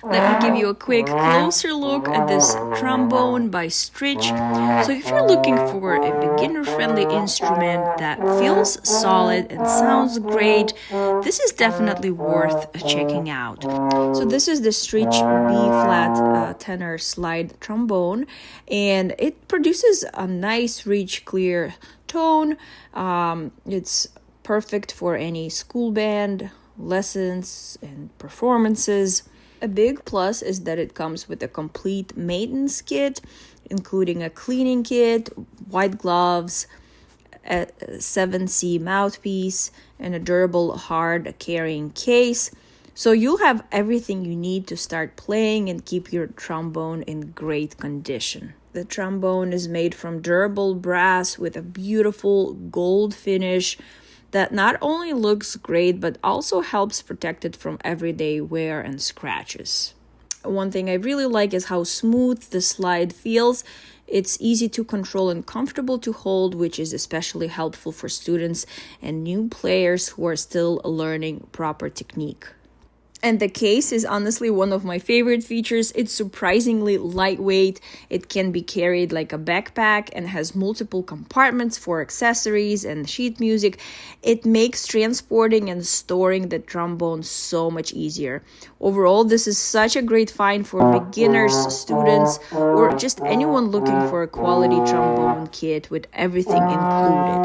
Let me give you a quick closer look at this trombone by STRICH. So if you're looking for a beginner-friendly instrument that feels solid and sounds great, this is definitely worth checking out. So this is the STRICH B-flat tenor slide trombone, and it produces a nice, rich, clear tone. It's perfect for any school band, lessons, and performances. A big plus is that it comes with a complete maintenance kit, including a cleaning kit, white gloves, a 7C mouthpiece, and a durable hard carrying case. So you'll have everything you need to start playing and keep your trombone in great condition. The trombone is made from durable brass with a beautiful gold finish that not only looks great but also helps protect it from everyday wear and scratches. One thing I really like is how smooth the slide feels. It's easy to control and comfortable to hold, which is especially helpful for students and new players who are still learning proper technique. And the case is honestly one of my favorite features. It's surprisingly lightweight. It can be carried like a backpack and has multiple compartments for accessories and sheet music. It makes transporting and storing the trombone so much easier. Overall, this is such a great find for beginners, students, or just anyone looking for a quality trombone kit with everything included.